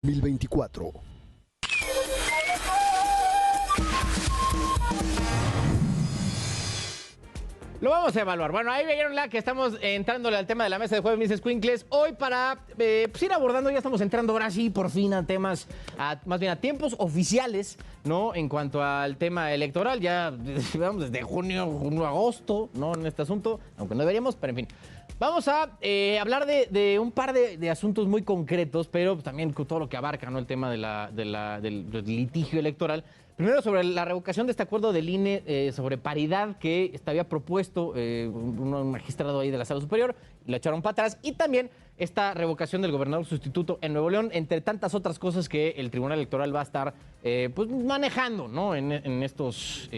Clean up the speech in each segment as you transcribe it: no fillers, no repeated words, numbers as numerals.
2024. Lo vamos a evaluar. Bueno, ahí vieron que estamos entrándole al tema de la mesa de jueves, mis escuincles. Hoy para pues ir abordando, ya estamos entrando ahora sí, por fin, a temas, más bien a tiempos oficiales, ¿no? En cuanto al tema electoral, ya vamos desde junio, agosto, ¿no? En este asunto, aunque no deberíamos, pero en fin. Vamos a hablar de un par de asuntos muy concretos, pero también con todo lo que abarca, ¿no? El tema del litigio electoral. Primero, sobre la revocación de este acuerdo del INE sobre paridad que había propuesto un magistrado ahí de la Sala Superior, y lo echaron para atrás. Y también esta revocación del gobernador sustituto en Nuevo León, entre tantas otras cosas que el Tribunal Electoral va a estar pues manejando, ¿no? En estos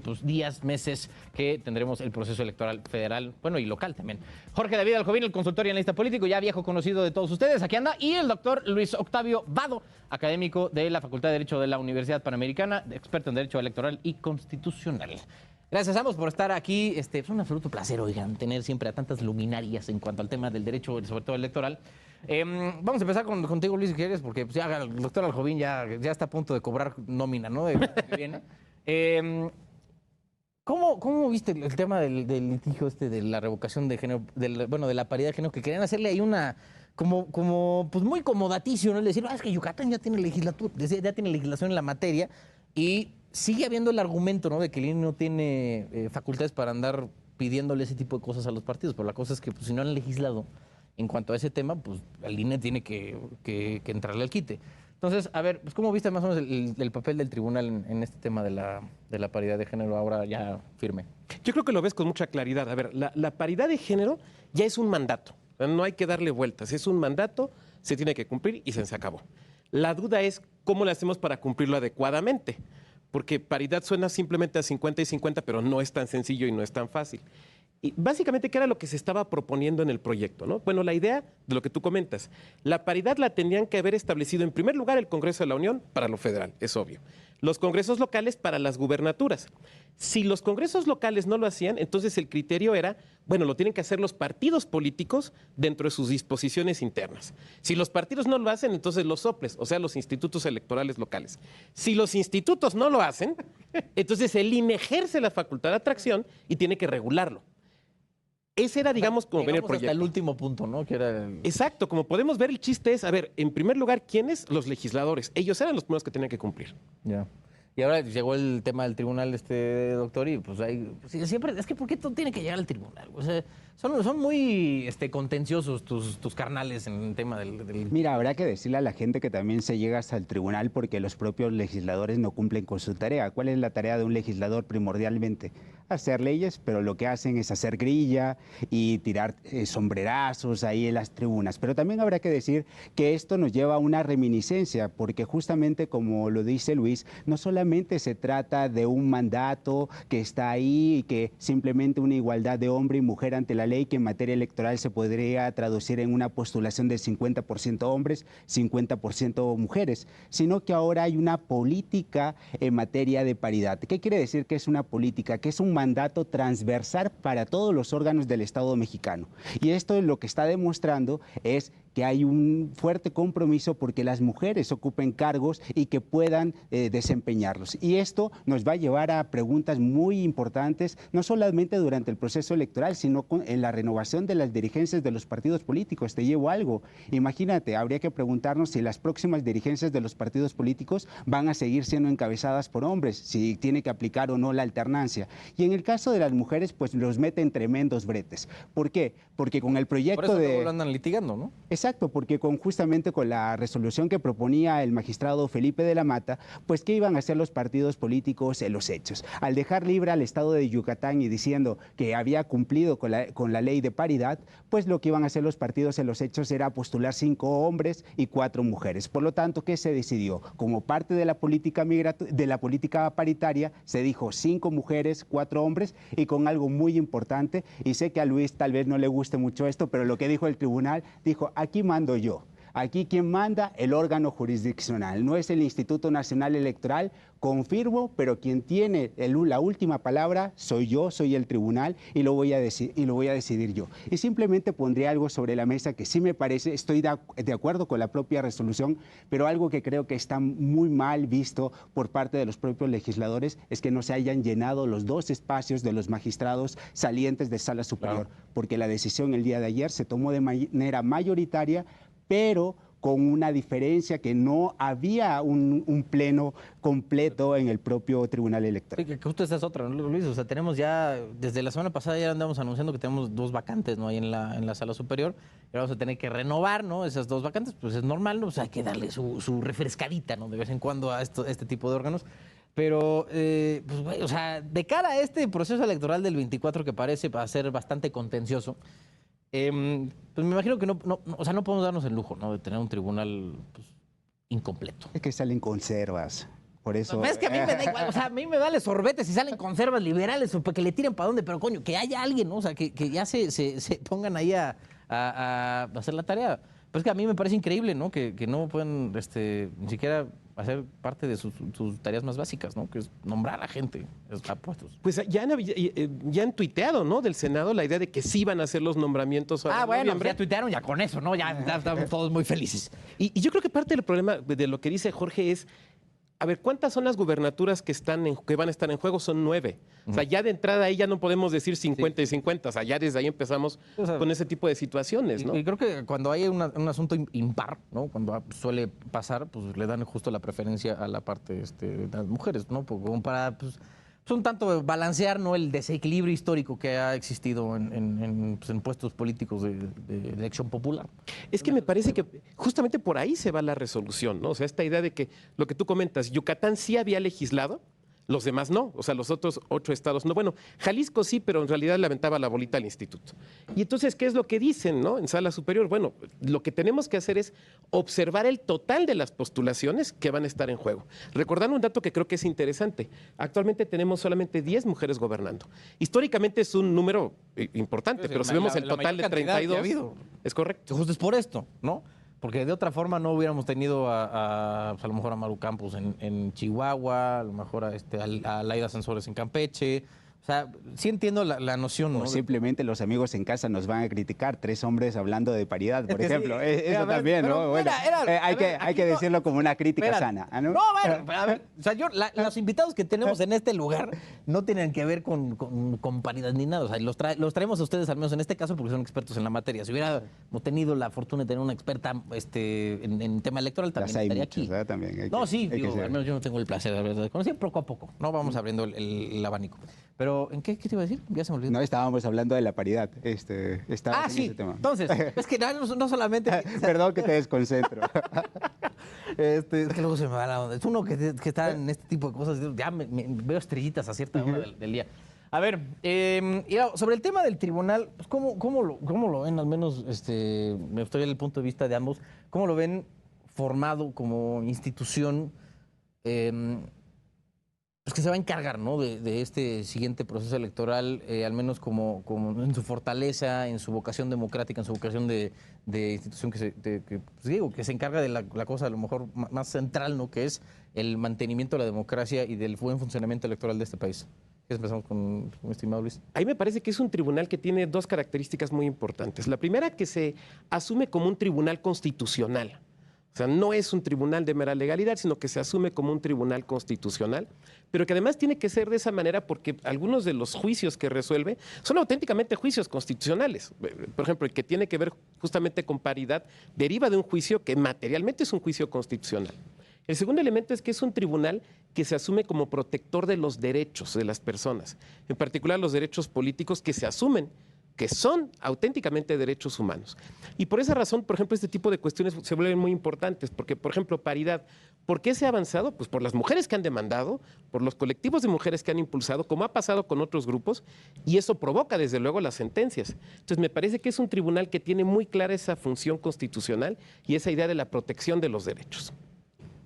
pues días, meses que tendremos el proceso electoral federal, bueno, y local también. Jorge David Aljovín, el consultor y analista político, ya viejo conocido de todos ustedes, aquí anda. Y el doctor Luis Octavio Vado, académico de la Facultad de Derecho de la Universidad Panamericana, experto en Derecho Electoral y Constitucional. Gracias a ambos por estar aquí. Es un absoluto placer, oigan, tener siempre a tantas luminarias en cuanto al tema del derecho, sobre todo electoral. Vamos a empezar contigo, Luis, si quieres, porque pues, ya el doctor Aljovín ya está a punto de cobrar nómina, ¿no? De que viene. ¿Cómo viste el tema del litigio de la revocación de género, de la paridad de género, que querían hacerle ahí una, pues muy comodaticio, ¿no? Es decir, es que Yucatán ya tiene legislación en la materia, y sigue habiendo el argumento, ¿no? De que el INE no tiene facultades para andar pidiéndole ese tipo de cosas a los partidos, pero la cosa es que pues, si no han legislado en cuanto a ese tema, pues el INE tiene que entrarle al quite. Entonces, a ver, pues ¿cómo viste más o menos el papel del tribunal en este tema de la paridad de género ahora ya firme? Yo creo que lo ves con mucha claridad. A ver, la paridad de género ya es un mandato. No hay que darle vueltas. Es un mandato, se tiene que cumplir y se acabó. La duda es cómo le hacemos para cumplirlo adecuadamente. Porque paridad suena simplemente a 50 y 50, pero no es tan sencillo y no es tan fácil. Y básicamente, ¿qué era lo que se estaba proponiendo en el proyecto, ¿no? Bueno, la idea de lo que tú comentas, la paridad la tendrían que haber establecido en primer lugar el Congreso de la Unión para lo federal, es obvio. Los congresos locales para las gubernaturas. Si los congresos locales no lo hacían, entonces el criterio era, bueno, lo tienen que hacer los partidos políticos dentro de sus disposiciones internas. Si los partidos no lo hacen, entonces los soples, o sea, los institutos electorales locales. Si los institutos no lo hacen, entonces el INE ejerce la facultad de atracción y tiene que regularlo. Ese era, digamos, como ven el proyecto. Hasta el último punto, ¿no? Que era Exacto, como podemos ver, el chiste es, a ver, en primer lugar, ¿quiénes? Los legisladores. Ellos eran los primeros que tenían que cumplir. Ya. Y ahora llegó el tema del tribunal, doctor, y pues ahí, siempre, es que ¿por qué todo tiene que llegar al tribunal? O sea, son muy contenciosos tus carnales en el tema del... Mira, habrá que decirle a la gente que también se llega hasta el tribunal porque los propios legisladores no cumplen con su tarea. ¿Cuál es la tarea de un legislador primordialmente? Hacer leyes, pero lo que hacen es hacer grilla y tirar sombrerazos ahí en las tribunas. Pero también habrá que decir que esto nos lleva a una reminiscencia, porque justamente como lo dice Luis, no solamente se trata de un mandato que está ahí y que simplemente una igualdad de hombre y mujer ante la ley, que en materia electoral se podría traducir en una postulación del 50% hombres, 50% mujeres, sino que ahora hay una política en materia de paridad. ¿Qué quiere decir que es una política? Que es un mandato transversal para todos los órganos del Estado mexicano. Y esto lo que está demostrando es que hay un fuerte compromiso porque las mujeres ocupen cargos y que puedan desempeñarlos. Y esto nos va a llevar a preguntas muy importantes, no solamente durante el proceso electoral, sino en la renovación de las dirigencias de los partidos políticos. Te llevo algo. Imagínate, habría que preguntarnos si las próximas dirigencias de los partidos políticos van a seguir siendo encabezadas por hombres, si tiene que aplicar o no la alternancia. Y en el caso de las mujeres, pues los meten tremendos bretes. ¿Por qué? Porque con el proyecto por eso lo andan litigando, ¿no? Exacto, porque justamente con la resolución que proponía el magistrado Felipe de la Mata, pues ¿qué iban a hacer los partidos políticos en los hechos? Al dejar libre al estado de Yucatán y diciendo que había cumplido con la ley de paridad, pues lo que iban a hacer los partidos en los hechos era postular 5 hombres y 4 mujeres. Por lo tanto, ¿qué se decidió? Como parte de la política paritaria, se dijo 5 mujeres, 4 hombres, y con algo muy importante, y sé que a Luis tal vez no le guste mucho esto, pero lo que dijo el tribunal, dijo, aquí mando yo. Aquí quien manda, el órgano jurisdiccional, no es el Instituto Nacional Electoral, confirmo, pero quien tiene la última palabra soy yo, soy el tribunal y lo voy a decidir yo. Y simplemente pondría algo sobre la mesa que sí me parece, estoy de acuerdo con la propia resolución, pero algo que creo que está muy mal visto por parte de los propios legisladores es que no se hayan llenado los 2 espacios de los magistrados salientes de Sala Superior, porque la decisión el día de ayer se tomó de manera mayoritaria, pero con una diferencia que no había un pleno completo en el propio Tribunal Electoral. Sí, que justo esa es otra, ¿no, Luis? O sea, tenemos ya, desde la semana pasada ya andamos anunciando que tenemos 2 vacantes, ¿no? Ahí en la Sala Superior. Y vamos a tener que renovar, ¿no? Esas 2 vacantes, pues es normal, ¿no? O sea, hay que darle su refrescadita, ¿no? De vez en cuando a este tipo de órganos. Pero, pues, güey, o sea, de cara a este proceso electoral del 24 que parece va a ser bastante contencioso, pues me imagino que o sea, no podemos darnos el lujo, ¿no? De tener un tribunal pues, incompleto. Es que salen conservas. Por eso. No, es que a mí me da igual, o sea, a mí me vale sorbete si salen conservas liberales o que le tiren para dónde, pero coño, que haya alguien, ¿no? O sea, que ya se pongan ahí a hacer la tarea. Pero es que a mí me parece increíble, ¿no? Que no puedan ni siquiera hacer parte de sus tareas más básicas, ¿no? Que es nombrar a gente a puestos. Pues ya han tuiteado, ¿no? Del Senado la idea de que sí van a hacer los nombramientos. Bueno, ya tuitearon ya con eso, ¿no? Ya estamos todos muy felices. Y yo creo que parte del problema de lo que dice Jorge es, a ver, ¿cuántas son las gubernaturas que van a estar en juego? Son 9. O sea, ya de entrada ahí ya no podemos decir 50 y 50. O sea, ya desde ahí empezamos con ese tipo de situaciones, ¿no? Y creo que cuando hay un asunto impar, ¿no? Cuando suele pasar, pues le dan justo la preferencia a la parte de las mujeres, ¿no? Como para, pues un tanto balancear, ¿no? El desequilibrio histórico que ha existido en puestos políticos de elección popular. Es que me parece que justamente por ahí se va la resolución, ¿no? O sea, esta idea de que lo que tú comentas, Yucatán sí había legislado, los demás no, o sea, los otros 8 estados no. Bueno, Jalisco sí, pero en realidad le aventaba la bolita al instituto. Y entonces, ¿qué es lo que dicen, no? En Sala Superior, bueno, lo que tenemos que hacer es observar el total de las postulaciones que van a estar en juego. Recordando un dato que creo que es interesante. Actualmente tenemos solamente 10 mujeres gobernando. Históricamente es un número importante, pero si vemos el total de 32, es correcto. Justo es por esto, ¿no? Porque de otra forma no hubiéramos tenido a lo mejor a Maru Campos en Chihuahua, a lo mejor a Laida Sansores en Campeche. O sea, sí entiendo la noción, ¿no? O simplemente los amigos en casa nos van a criticar, 3 hombres hablando de paridad, por ejemplo. Sí, eso también, ¿no? Bueno, hay que decirlo como una crítica sana, ¿no? No, bueno, a ver, o sea, los invitados que tenemos en este lugar no tienen que ver con paridad ni nada. O sea, los traemos a ustedes, al menos en este caso, porque son expertos en la materia. Si hubiéramos tenido la fortuna de tener una experta en tema electoral, también estaría aquí. También no, sí, digo, al menos yo no tengo el placer de conocer poco a poco. No vamos abriendo el abanico. Pero, ¿en qué te iba a decir? Ya se me olvidó. No, estábamos hablando de la paridad. Sí. Ese tema. Entonces, es que no solamente... Perdón que te desconcentro. Es que luego se me va la onda. Es uno que está en este tipo de cosas. Ya me veo estrellitas a cierta hora del día. A ver, sobre el tema del tribunal, pues, ¿cómo lo ven? Al menos me gustaría el punto de vista de ambos. ¿Cómo lo ven formado como institución? Pues que se va a encargar, ¿no? de este siguiente proceso electoral, al menos como en su fortaleza, en su vocación democrática, en su vocación de institución que se encarga de la cosa a lo mejor más central, ¿no? Que es el mantenimiento de la democracia y del buen funcionamiento electoral de este país. Empezamos con mi estimado Luis. Ahí me parece que es un tribunal que tiene 2 características muy importantes. La primera, que se asume como un tribunal constitucional. O sea, no es un tribunal de mera legalidad, sino que se asume como un tribunal constitucional, pero que además tiene que ser de esa manera porque algunos de los juicios que resuelve son auténticamente juicios constitucionales. Por ejemplo, el que tiene que ver justamente con paridad deriva de un juicio que materialmente es un juicio constitucional. El segundo elemento es que es un tribunal que se asume como protector de los derechos de las personas, en particular los derechos políticos que se asumen que son auténticamente derechos humanos. Y por esa razón, por ejemplo, este tipo de cuestiones se vuelven muy importantes, porque, por ejemplo, paridad, ¿por qué se ha avanzado? Pues por las mujeres que han demandado, por los colectivos de mujeres que han impulsado, como ha pasado con otros grupos, y eso provoca, desde luego, las sentencias. Entonces, me parece que es un tribunal que tiene muy clara esa función constitucional y esa idea de la protección de los derechos.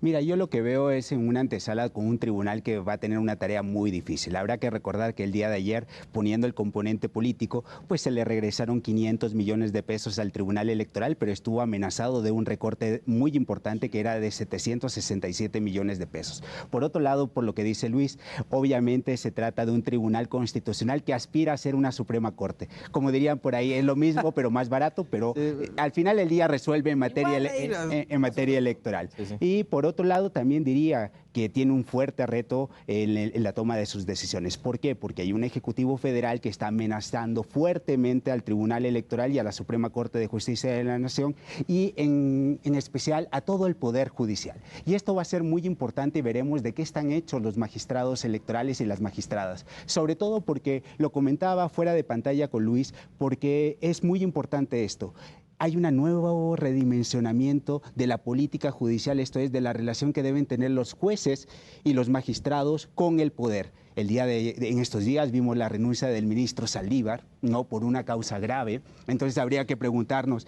Mira, yo lo que veo es en una antesala con un tribunal que va a tener una tarea muy difícil. Habrá que recordar que el día de ayer, poniendo el componente político, pues se le regresaron 500 millones de pesos al Tribunal Electoral, pero estuvo amenazado de un recorte muy importante que era de 767 millones de pesos. Por otro lado, por lo que dice Luis, obviamente se trata de un tribunal constitucional que aspira a ser una Suprema Corte. Como dirían por ahí, es lo mismo, pero más barato, pero al final del día resuelve en materia electoral. Sí, sí. Y por otro lado, también diría que tiene un fuerte reto en la toma de sus decisiones. ¿Por qué? Porque hay un Ejecutivo Federal que está amenazando fuertemente al Tribunal Electoral y a la Suprema Corte de Justicia de la Nación y en especial a todo el Poder Judicial. Y esto va a ser muy importante y veremos de qué están hechos los magistrados electorales y las magistradas. Sobre todo porque, lo comentaba fuera de pantalla con Luis, porque es muy importante esto. Hay un nuevo redimensionamiento de la política judicial, esto es, de la relación que deben tener los jueces y los magistrados con el poder. En estos días vimos la renuncia del ministro Saldívar, no por una causa grave. Entonces habría que preguntarnos,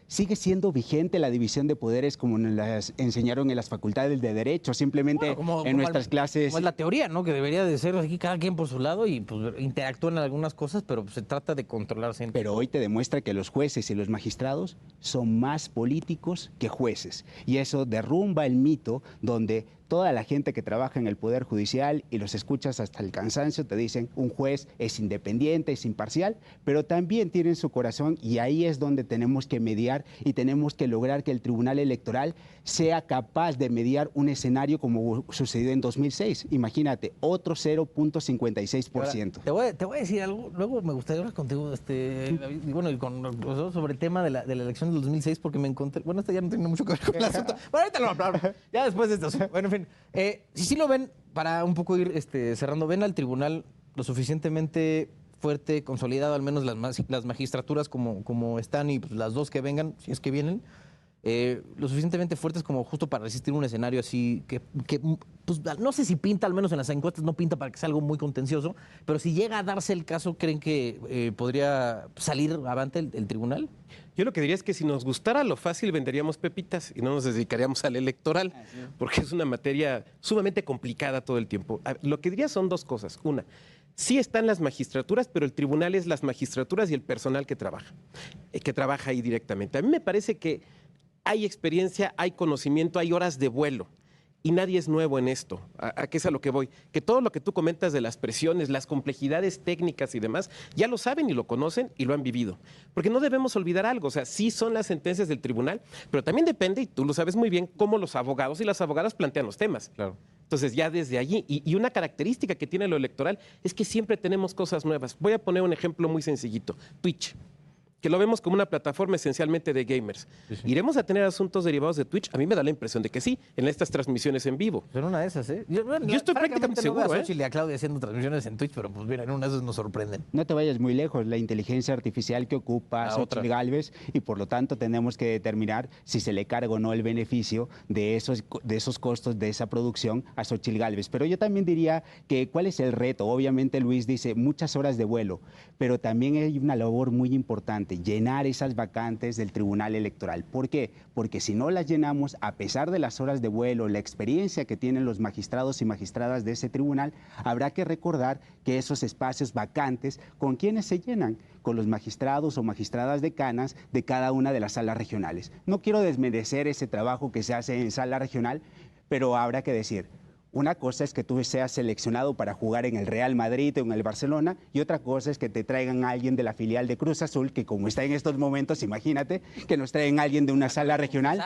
¿sigue siendo vigente la división de poderes como nos las enseñaron en las facultades de Derecho? Simplemente en nuestras clases... Como es la teoría, ¿no? Que debería de ser aquí cada quien por su lado y pues interactúan en algunas cosas, pero pues, se trata de controlarse. Pero hoy te demuestra que los jueces y los magistrados son más políticos que jueces. Y eso derrumba el mito donde toda la gente que trabaja en el Poder Judicial y los escuchas hasta el cansancio te dicen un juez es independiente, es imparcial, pero también tienen su corazón y ahí es donde tenemos que mediar y tenemos que lograr que el Tribunal Electoral sea capaz de mediar un escenario como sucedió en 2006. Imagínate, otro 0.56%. Te voy a decir algo, luego me gustaría hablar contigo, David, y bueno, sobre el tema de la elección del 2006, porque me encontré, bueno, esto ya no tiene mucho que ver con el asunto, bueno, ahorita lo hablamos, ya después de esto, bueno, en fin, si sí lo ven, para un poco ir cerrando, ¿ven al tribunal lo suficientemente fuerte, consolidado, al menos las magistraturas como están y pues, las dos que vengan, si es que vienen, lo suficientemente fuertes como justo para resistir un escenario así que pues, no sé si pinta, al menos en las encuestas no pinta para que sea algo muy contencioso, pero si llega a darse el caso, ¿creen que podría salir avante el tribunal? Yo lo que diría es que si nos gustara lo fácil venderíamos pepitas y no nos dedicaríamos al electoral, porque es una materia sumamente complicada todo el tiempo. Lo que diría son dos cosas. Una, sí están las magistraturas, pero el tribunal es las magistraturas y el personal que trabaja ahí directamente. A mí me parece que hay experiencia, hay conocimiento, hay horas de vuelo. Y nadie es nuevo en esto. ¿A qué es a lo que voy? Que todo lo que tú comentas de las presiones, las complejidades técnicas y demás, ya lo saben y lo conocen y lo han vivido. Porque no debemos olvidar algo. O sea, sí son las sentencias del tribunal, pero también depende, y tú lo sabes muy bien, cómo los abogados y las abogadas plantean los temas. Claro. Entonces, ya desde allí, y una característica que tiene lo electoral es que siempre tenemos cosas nuevas. Voy a poner un ejemplo muy sencillito. Twitch, que lo vemos como una plataforma esencialmente de gamers. Sí. ¿Iremos a tener asuntos derivados de Twitch? A mí me da la impresión de que sí, en estas transmisiones en vivo. Pero una de esas, ¿eh? Yo estoy prácticamente seguro, no veo a Xochitl y a Claudia haciendo transmisiones en Twitch, pero pues mira, en una de esas nos sorprenden. No te vayas muy lejos, la inteligencia artificial que ocupa Xochitl Gálvez, y por lo tanto tenemos que determinar si se le carga o no el beneficio de esos costos de esa producción a Xochitl Gálvez. Pero yo también diría que ¿cuál es el reto? Obviamente Luis dice muchas horas de vuelo, pero también hay una labor muy importante, llenar esas vacantes del Tribunal Electoral. ¿Por qué? Porque si no las llenamos, a pesar de las horas de vuelo, la experiencia que tienen los magistrados y magistradas de ese tribunal, habrá que recordar que esos espacios vacantes, ¿con quiénes se llenan? Con los magistrados o magistradas decanas de cada una de las salas regionales. No quiero desmerecer ese trabajo que se hace en sala regional, pero habrá que decir, una cosa es que tú seas seleccionado para jugar en el Real Madrid o en el Barcelona, y otra cosa es que te traigan a alguien de la filial de Cruz Azul, que como está en estos momentos, imagínate, que nos traigan a alguien de una sala regional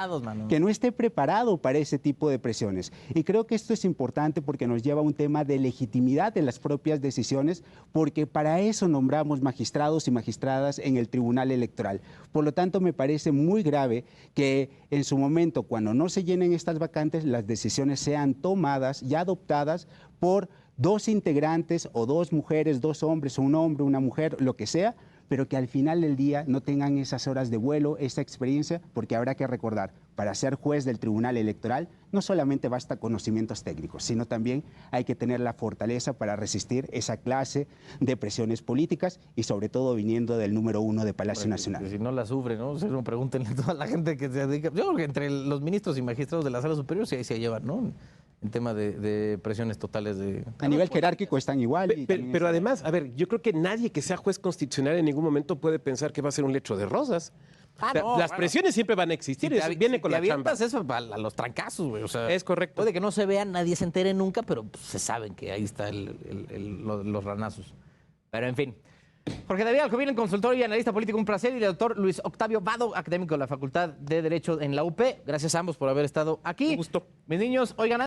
que no esté preparado para ese tipo de presiones. Y creo que esto es importante porque nos lleva a un tema de legitimidad de las propias decisiones, porque para eso nombramos magistrados y magistradas en el Tribunal Electoral. Por lo tanto, me parece muy grave que en su momento, cuando no se llenen estas vacantes, las decisiones sean tomadas ya adoptadas por dos integrantes o dos mujeres, dos hombres, o un hombre, una mujer, lo que sea, pero que al final del día no tengan esas horas de vuelo, esa experiencia, porque habrá que recordar, para ser juez del Tribunal Electoral no solamente basta conocimientos técnicos, sino también hay que tener la fortaleza para resistir esa clase de presiones políticas y sobre todo viniendo del número 1 de Palacio Nacional. Si no la sufre, ¿no? O sea, pregúntenle a toda la gente que se dedica. Yo creo que entre los ministros y magistrados de la Sala Superior sí ahí se llevan, ¿no? En tema de presiones totales de... A nivel jerárquico están igual. Pero además, a ver, yo creo que nadie que sea juez constitucional en ningún momento puede pensar que va a ser un lecho de rosas. Las presiones siempre van a existir, viene con la chamba. Eso a los trancazos, güey. O sea, es correcto. Puede que no se vean, nadie se entere nunca, pero pues, se saben que ahí está los ranazos. Pero en fin. Jorge David Alcovín, consultor y analista político, un placer. Y el doctor Luis Octavio Vado, académico de la Facultad de Derecho en la UP. Gracias a ambos por haber estado aquí. Un gusto. Mis niños, oigan.